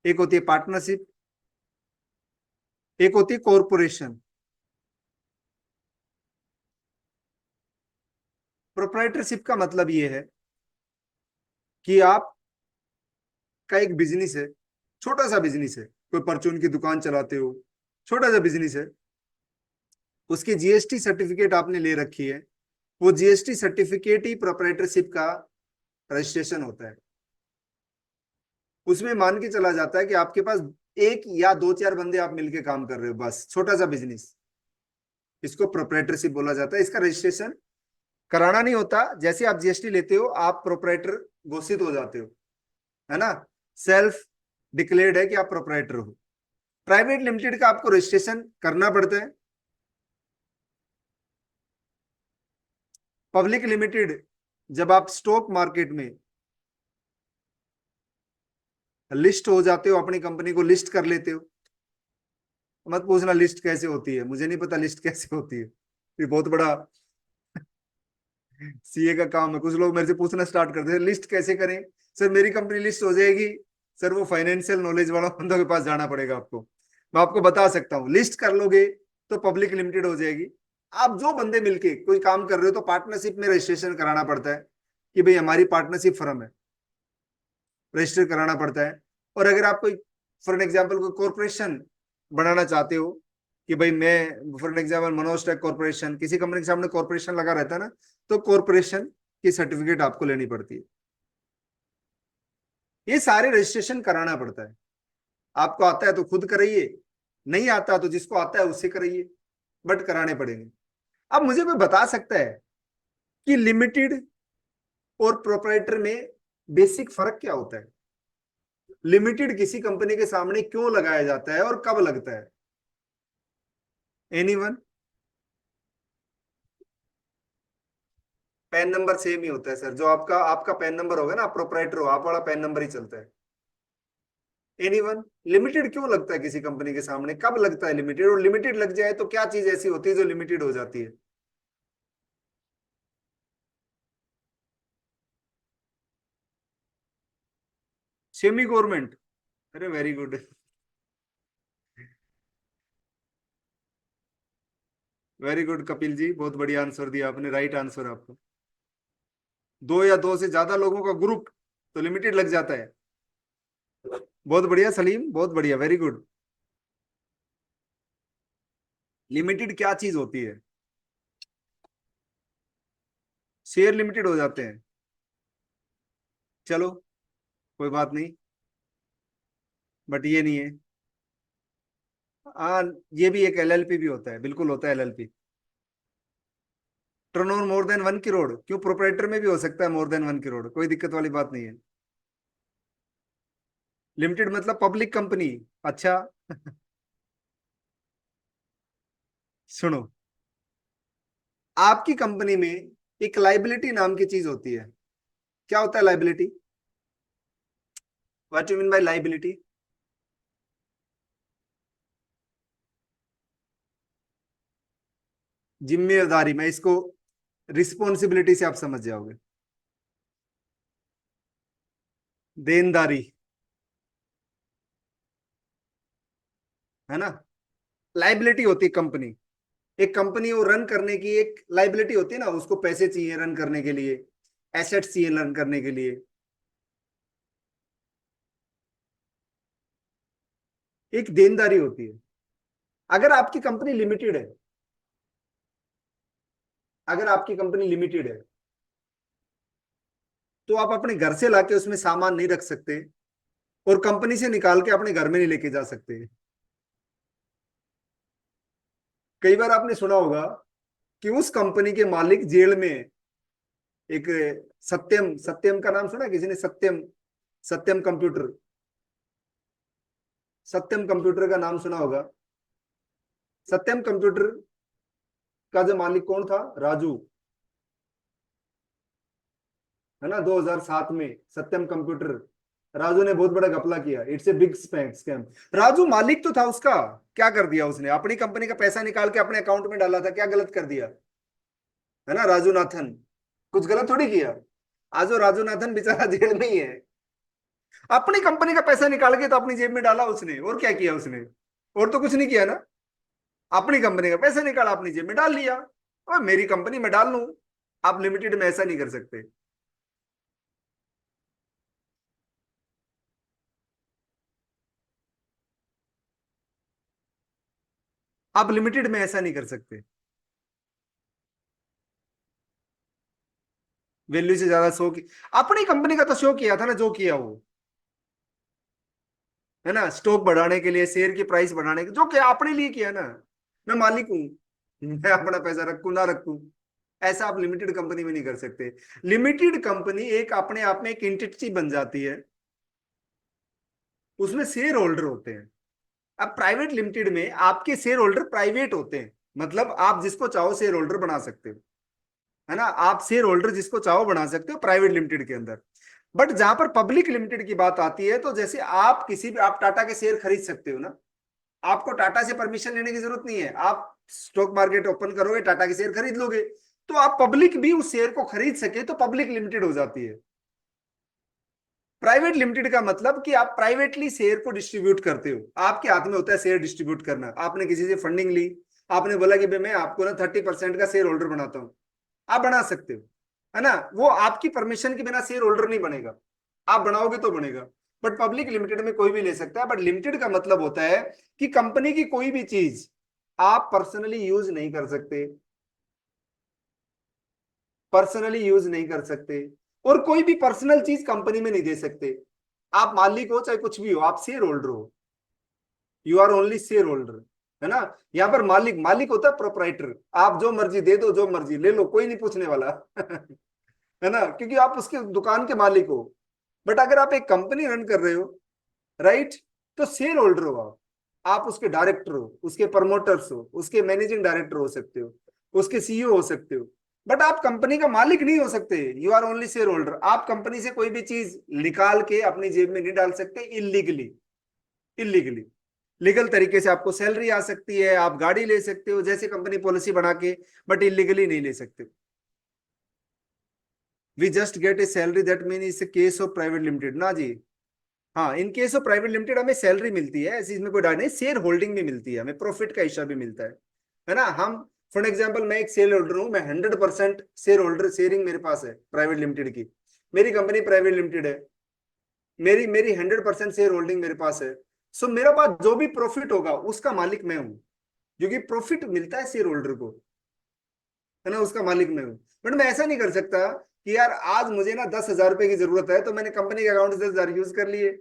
एक होती है पार्टनरशिप, एक होती है कॉरपोरेशन। प्रोप्राइटरशिप का मतलब ये है कि आप का एक बिजनेस है, छोटा सा बिजनेस है, कोई परचून की दुकान चलाते हो, छोटा सा बिजनेस है, उसकी जीएसटी सर्टिफिकेट आपने ले रखी है, वो जीएसटी सर्टिफिकेट ही प्रोप्राइटरशिप का रजिस्ट्रेशन होता है। उसमें मान के चला जाता है कि आपके पास एक या दो चार बंदे आप मिलके काम कर रहे हो, बस छोटा सा बिजनेस, इसको प्रोप्राइटरशिप बोला जाता है। इसका रजिस्ट्रेशन कराना नहीं होता, जैसे आप जीएसटी लेते हो आप प्रोप्राइटर घोषित हो जाते हो, है ना? सेल्फ डिक्लेयर्ड है कि आप प्रोप्राइटर हो। प्राइवेट लिमिटेड का आपको रजिस्ट्रेशन करना पड़ता है। पब्लिक लिमिटेड, जब आप स्टॉक मार्केट में लिस्ट हो जाते हो, अपनी कंपनी को लिस्ट कर लेते हो। मत पूछना लिस्ट कैसे होती है, मुझे नहीं पता लिस्ट कैसे होती है, ये बहुत बड़ा सीए का काम है। कुछ लोग मेरे से पूछना स्टार्ट करते हैं लिस्ट कैसे करें, सर मेरी कंपनी लिस्ट हो जाएगी। सर वो फाइनेंशियल नॉलेज वाला बंदों के पास जाना पड़ेगा आपको। मैं आपको बता सकता हूँ, लिस्ट कर लोगे तो पब्लिक लिमिटेड हो जाएगी। आप जो बंदे मिलके कोई काम कर रहे हो तो पार्टनरशिप में रजिस्ट्रेशन कराना पड़ता है कि भाई हमारी पार्टनरशिप फर्म है, रजिस्टर कराना पड़ता है। और अगर आप कोई फॉर एन एग्जाम्पल कोई कॉरपोरेशन बनाना चाहते हो कि भाई मैं for an example Manoj Tech Corporation, किसी कंपनी के सामने कॉर्पोरेशन लगा रहता है ना, तो कॉर्पोरेशन की सर्टिफिकेट आपको लेनी पड़ती है। ये सारे रजिस्ट्रेशन कराना पड़ता है। आपको आता है तो खुद कराइए, नहीं आता तो जिसको आता है उससे कराइए, बट कराने पड़ेंगे। अब मुझे कोई बता सकता है कि लिमिटेड और प्रोप्राइटर में बेसिक फर्क क्या होता है? लिमिटेड किसी कंपनी के सामने क्यों लगाया जाता है और कब लगता है? एनीवन? पैन नंबर सेम ही होता है सर, जो आपका आपका पैन नंबर होगा ना, आप प्रोप्राइटर हो, आप वाला पैन नंबर ही चलता है। एनीवन? लिमिटेड क्यों लगता है किसी कंपनी के सामने? कब लगता है लिमिटेड? और लिमिटेड लग जाए तो क्या चीज ऐसी होती है जो लिमिटेड हो जाती है? Semi government. अरे very good. Very good Kapil ji, बहुत बढ़िया आंसर दिया आपने, राइट आंसर आपको। दो या दो से ज्यादा लोगों का ग्रुप तो लिमिटेड लग जाता है। बहुत बढ़िया सलीम, बहुत बढ़िया, वेरी गुड। लिमिटेड क्या चीज होती है? शेयर लिमिटेड हो जाते हैं। चलो, कोई बात नहीं, बट ये नहीं है। हाँ, ये भी एक एलएलपी भी होता है, बिल्कुल होता है LLP. Turnover more than 1 crore, क्यों? प्रोपराइटर में भी हो सकता है मोर देन 1 करोड़, कोई दिक्कत वाली बात नहीं है। लिमिटेड मतलब पब्लिक कंपनी। अच्छा। सुनो, आपकी कंपनी में एक लाइबिलिटी नाम की चीज होती है। क्या होता है liability? What you mean by liability? जिम्मेदारी, मैं इसको रिस्पॉन्सिबिलिटी से आप समझ जाओगे। देनदारी, है ना? लाइबिलिटी होती है कंपनी। एक कंपनी वो रन करने की एक लाइबिलिटी होती है ना, उसको पैसे चाहिए रन करने के लिए, एसेट्स चाहिए रन करने के लिए। एक देनदारी होती है। अगर आपकी कंपनी लिमिटेड है, अगर आपकी कंपनी लिमिटेड है, तो आप अपने घर से लाके उसमें सामान नहीं रख सकते, और कंपनी से निकाल के अपने घर में नहीं लेके जा सकते। कई बार आपने सुना होगा कि उस कंपनी के मालिक जेल में है। एक सत्यम, सत्यम का नाम सुना है किसी ने? सत्यम, सत्यम कंप्यूटर, सत्यम कंप्यूटर का नाम सुना होगा। सत्यम कंप्यूटर का जो मालिक कौन था? राजू, है ना? 2007 में सत्यम कंप्यूटर, राजू ने बहुत बड़ा घपला किया। It's a big scam. Raju मालिक तो था उसका, क्या कर दिया उसने? अपनी कंपनी का पैसा निकाल के अपने अकाउंट में डाला था, क्या गलत कर दिया? है ना? राजू नाथन कुछ गलत थोड़ी किया। आज वो राजू नाथन बेचारा जेल में ही है। अपनी कंपनी का पैसा निकाल के तो अपनी जेब में डाला उसने, और क्या किया उसने? और तो कुछ नहीं किया ना। अपनी कंपनी का पैसा निकाला, अपनी जेब में डाल लिया, और मेरी कंपनी में डाल लूं। आप लिमिटेड में ऐसा नहीं कर सकते। आप लिमिटेड में ऐसा नहीं कर सकते। वैल्यू से ज्यादा शो की, अपनी कंपनी का तो शो किया था ना जो किया वो, है ना? स्टॉक बढ़ाने के लिए, शेयर की प्राइस बढ़ाने के, जो किया अपने लिए किया ना। मैं मालिक हूं, मैं अपना पैसा रखूं ना रखूं, ऐसा आप लिमिटेड कंपनी में नहीं कर सकते। लिमिटेड कंपनी एक अपने आप में एक एंटिटी बन जाती है, उसमें शेयर होल्डर होते हैं। अब प्राइवेट लिमिटेड में आपके शेयर होल्डर प्राइवेट होते हैं, मतलब आप जिसको चाहो शेयर होल्डर बना सकते हो, है ना? आप शेयर होल्डर जिसको चाहो बना सकते हो प्राइवेट लिमिटेड के अंदर। बट जहां पर पब्लिक लिमिटेड की बात आती है, तो जैसे आप किसी भी, आप टाटा के शेयर खरीद सकते हो ना, आपको टाटा से परमिशन लेने की जरूरत नहीं है। आप स्टॉक मार्केट ओपन करोगे, टाटा के शेयर खरीद लोगे, तो आप पब्लिक भी उस शेयर को खरीद सके तो पब्लिक लिमिटेड हो जाती है। प्राइवेट लिमिटेड का मतलब कि आप प्राइवेटली शेयर को डिस्ट्रीब्यूट करते हो, आपके हाथ में होता है शेयर डिस्ट्रीब्यूट करना। आपने किसी से फंडिंग ली, आपने बोला कि भाई मैं आपको ना 30% का शेयर होल्डर बनाता हूं, आप बना सकते हो, है ना? वो आपकी परमिशन के बिना शेयर होल्डर नहीं बनेगा, आप बनाओगे तो बनेगा। बट पब्लिक लिमिटेड में कोई भी ले सकता है। बट लिमिटेड का मतलब होता है कि कंपनी की कोई भी चीज आप पर्सनली यूज नहीं कर सकते, पर्सनली यूज नहीं कर सकते, और कोई भी पर्सनल चीज कंपनी में नहीं दे सकते। आप मालिक हो चाहे कुछ भी हो, आप शेयर होल्डर हो, you are only shareholder, है ना? यहाँ पर मालिक, मालिक होता है प्रोपराइटर। आप जो मर्जी दे दो, जो मर्जी ले लो, कोई नहीं पूछने वाला। है ना? क्योंकि आप उसके दुकान के मालिक हो। बट अगर आप एक कंपनी रन कर रहे हो, राइट, तो शेयर होल्डर हो आप उसके डायरेक्टर हो, उसके प्रमोटर्स हो, उसके मैनेजिंग डायरेक्टर हो सकते हो, उसके सीईओ हो सकते हो। बट आप कंपनी का मालिक नहीं हो सकते, you are only shareholder. आप कंपनी से कोई भी चीज निकाल के अपनी जेब में नहीं डाल सकते इलीगली, इलीगली। लीगल तरीके से आपको सैलरी आ सकती है, आप गाड़ी ले सकते हो जैसे कंपनी पॉलिसी बना के, बट इलीगली नहीं ले सकते। We just get a salary, that mean इस केस ऑफ प्राइवेट लिमिटेड ना जी। हाँ, in case of private limited हमें सैलरी मिलती है, ऐसी इसमें कोई डाउट नहीं, शेयर होल्डिंग भी मिलती है, हमें प्रॉफिट का हिस्सा भी मिलता है ना। हम फॉर एग्जाम्पल, मैं एक शेयर होल्डर हूं, मैं 100% शेयर होल्डर शेयरिंग मेरे पास है प्राइवेट लिमिटेड की, मेरी कंपनी प्राइवेट लिमिटेड है, मेरी मेरी 100% शेयर होल्डिंग मेरे पास है। सो मेरे पास जो भी प्रॉफिट होगा उसका मालिक मैं हूं, क्योंकि प्रॉफिट मिलता है शेयर होल्डर को, है ना, उसका मालिक मैं हूं। बट मैं ऐसा नहीं कर सकता कि यार आज मुझे ना 10,000 रुपए की जरूरत है तो मैंने कंपनी के अकाउंट से 10,000 यूज कर लिए,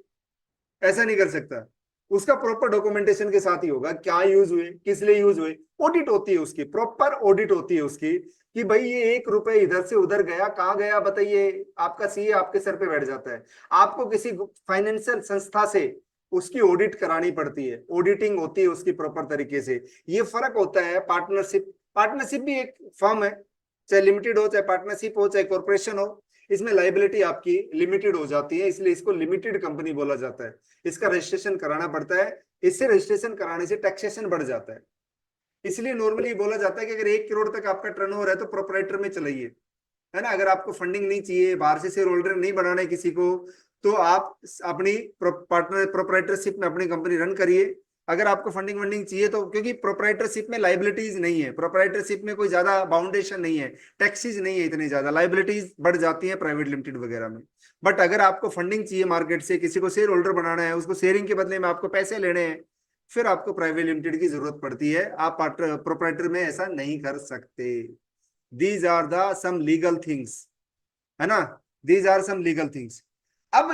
ऐसा नहीं कर सकता। उसका प्रॉपर डॉक्यूमेंटेशन के साथ ही होगा, क्या यूज हुए, किस लिए यूज हुए, ऑडिट होती है उसकी, प्रॉपर ऑडिट होती है उसकी, कि भाई ये 1 रुपए इधर से उधर गया, कहाँ गया बताइए, आपका सीए आपके सर पे बैठ जाता है। आपको किसी फाइनेंशियल संस्था से उसकी ऑडिट करानी पड़ती है, ऑडिटिंग होती है उसकी प्रॉपर तरीके से। ये फर्क होता है पार्टनरशिप, पार्टनरशिप भी एक फर्म है, चाहे लिमिटेड हो, चाहे पार्टनरशिप हो, चाहे कॉर्पोरेशन हो, इसमें लाइबिलिटी आपकी लिमिटेड हो जाती है, इसलिए इसको लिमिटेड कंपनी बोला जाता है। इसका रजिस्ट्रेशन कराना पड़ता है, इससे रजिस्ट्रेशन कराने से टैक्सेशन बढ़ जाता है। इसलिए नॉर्मली बोला जाता है कि अगर 1 करोड़ तक आपका टर्नओवर है तो प्रोपराइटर में चलाइए, है ना। अगर आपको फंडिंग नहीं चाहिए, बाहर से शेयर होल्डर नहीं बनाना है किसी को, तो आप अपनी पार्टनर प्रोपराइटरशिप में अपनी कंपनी रन करिए। अगर आपको फंडिंग वंडिंग चाहिए तो, क्योंकि प्रोपराइटरशिप में लाइबिलिटीज नहीं है, प्रोपराइटरशिप में कोई ज्यादा बाउंडेशन नहीं है, टैक्सेस नहीं है इतनी ज्यादा, लाइबिलिटीज बढ़ जाती है प्राइवेट लिमिटेड वगैरह में। बट अगर आपको फंडिंग चाहिए मार्केट से, किसी को शेयर होल्डर बनाना है, उसको शेयरिंग के बदले में आपको पैसे लेने हैं, फिर आपको प्राइवेट लिमिटेड की जरूरत पड़ती है, आप प्रोपराइटर में ऐसा नहीं कर सकते। These are the some legal things, है ना, these are some legal things. अब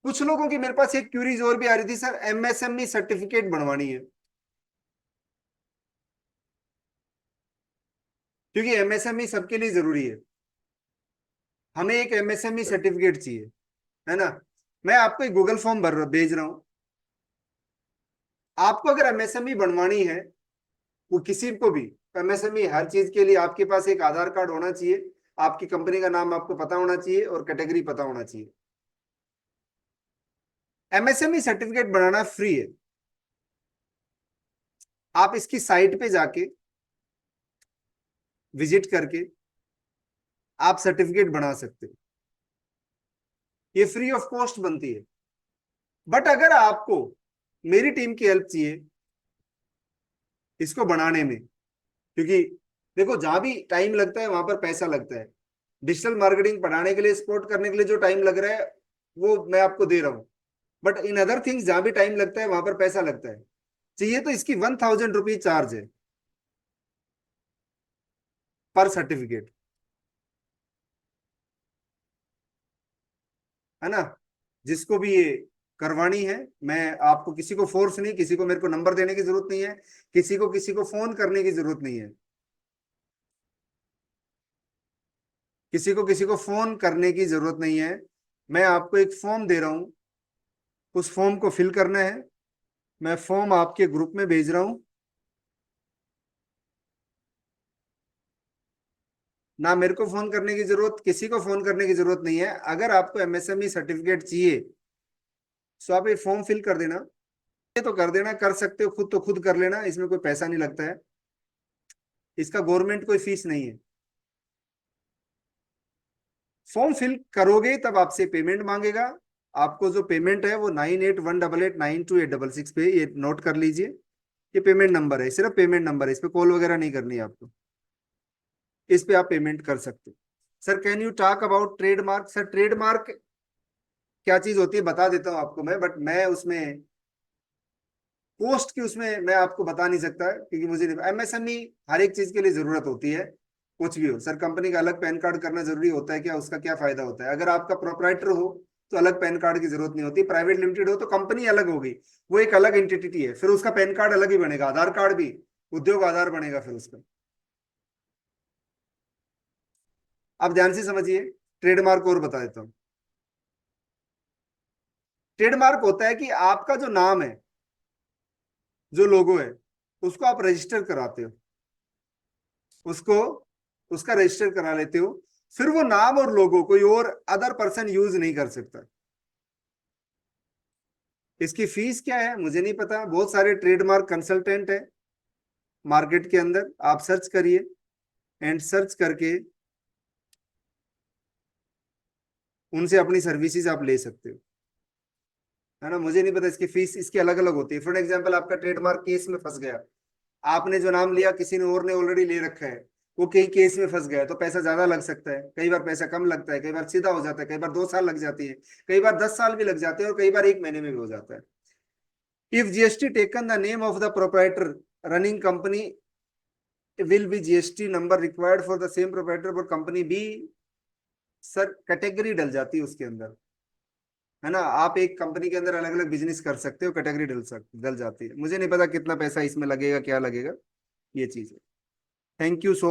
कुछ लोगों की मेरे पास एक क्यूरीज और भी आ रही थी, सर एमएसएमई सर्टिफिकेट बनवानी है, क्योंकि एमएसएमई सबके लिए जरूरी है, हमें एक एमएसएमई सर्टिफिकेट चाहिए, है ना। मैं आपको एक गूगल फॉर्म भर भेज रहा हूं, आपको अगर एमएसएमई बनवानी है, वो किसी को भी, एमएसएमई हर चीज के लिए आपके पास एक आधार कार्ड होना चाहिए, आपकी कंपनी का नाम आपको पता होना चाहिए और कैटेगरी पता होना चाहिए। एमएसएमई सर्टिफिकेट बनाना फ्री है, आप इसकी साइट पे जाके विजिट करके आप सर्टिफिकेट बना सकते हो, ये फ्री ऑफ कॉस्ट बनती है। बट अगर आपको मेरी टीम की हेल्प चाहिए इसको बनाने में, क्योंकि देखो जहां भी टाइम लगता है वहां पर पैसा लगता है, डिजिटल मार्केटिंग पढ़ाने के लिए, सपोर्ट करने के लिए जो टाइम लग रहा है वो मैं आपको दे रहा हूं, बट इन अदर थिंग्स जहां भी टाइम लगता है वहां पर पैसा लगता है, चाहिए तो इसकी 1,000 रुपीज चार्ज है पर सर्टिफिकेट, है ना। जिसको भी ये करवानी है, मैं आपको, किसी को फोर्स नहीं, किसी को मेरे को नंबर देने की जरूरत नहीं है, किसी को फोन करने की जरूरत नहीं है, किसी को फोन करने की जरूरत नहीं है। मैं आपको एक फॉर्म दे रहा हूं, उस फॉर्म को फिल करना है, मैं फॉर्म आपके ग्रुप में भेज रहा हूं, ना मेरे को फोन करने की जरूरत, किसी को फोन करने की जरूरत नहीं है। अगर आपको एमएसएमई सर्टिफिकेट चाहिए तो आप ये फॉर्म फिल कर देना, ये तो कर देना, कर सकते हो खुद तो खुद कर लेना, इसमें कोई पैसा नहीं लगता है, इसका गवर्नमेंट कोई फीस नहीं है। फॉर्म फिल करोगे तब आपसे पेमेंट मांगेगा, आपको जो पेमेंट है वो 9818892866 पे, ये नोट कर लीजिए, ये पेमेंट नंबर है, सिर्फ पेमेंट नंबर है, इस पे कॉल वगैरह नहीं करनी है आपको, इस पे आप पेमेंट कर सकते हो। Sir can you talk about trademark, sir trademark क्या चीज होती है बता देता हूँ आपको मैं, बट मैं उसमें पोस्ट की उसमें मैं आपको बता नहीं सकता, क्योंकि मुझे एमएसएमई हर एक चीज के लिए जरूरत होती है, कुछ भी हो। सर कंपनी का अलग पैन कार्ड करना जरूरी होता है क्या, उसका क्या फायदा होता है, अगर आपका प्रोपराइटर हो तो अलग पैन कार्ड की जरूरत नहीं होती, प्राइवेट लिमिटेड हो तो कंपनी अलग होगी, वो एक अलग एंटिटी है, फिर उसका पैन कार्ड अलग ही बनेगा, आधार कार्ड भी उद्योग आधार बनेगा फिर उसका। आप ध्यान से समझिए, ट्रेडमार्क और बता देता हूँ। ट्रेडमार्क होता है कि आपका जो नाम है, जो लोगो है, उसको आप रजिस्टर कराते हो, उसको उसका रजिस्टर करा लेते हो, फिर वो नाम और लोगो कोई और अदर पर्सन यूज नहीं कर सकता, इसकी फीस क्या है मुझे नहीं पता, बहुत सारे ट्रेडमार्क कंसल्टेंट है मार्केट के अंदर, आप सर्च करिए एंड सर्च करके उनसे अपनी सर्विसेज आप ले सकते हो, है ना। मुझे नहीं पता इसकी फीस, इसकी अलग अलग होती है। फॉर एग्जाम्पल आपका ट्रेडमार्क केस में फंस गया, आपने जो नाम लिया किसी ने और ने ऑलरेडी ले रखा है, वो कहीं केस में फंस गया तो पैसा ज्यादा लग सकता है, कई बार पैसा कम लगता है, कई बार सीधा हो जाता है, कई बार 2 साल लग जाती है, कई बार 10 साल भी लग जाते हैं, और कई बार 1 महीने में भी हो जाता है। If GST taken the name of the proprietor running company will be GST number required for the same proprietor for company B। Sir category डल जाती है उसके अंदर, है ना। आप एक कंपनी के अंदर अलग अलग बिजनेस कर सकते हो, कैटेगरी डल जाती है। मुझे नहीं पता कितना पैसा इसमें लगेगा, क्या लगेगा, ये चीज है। Thank you so much.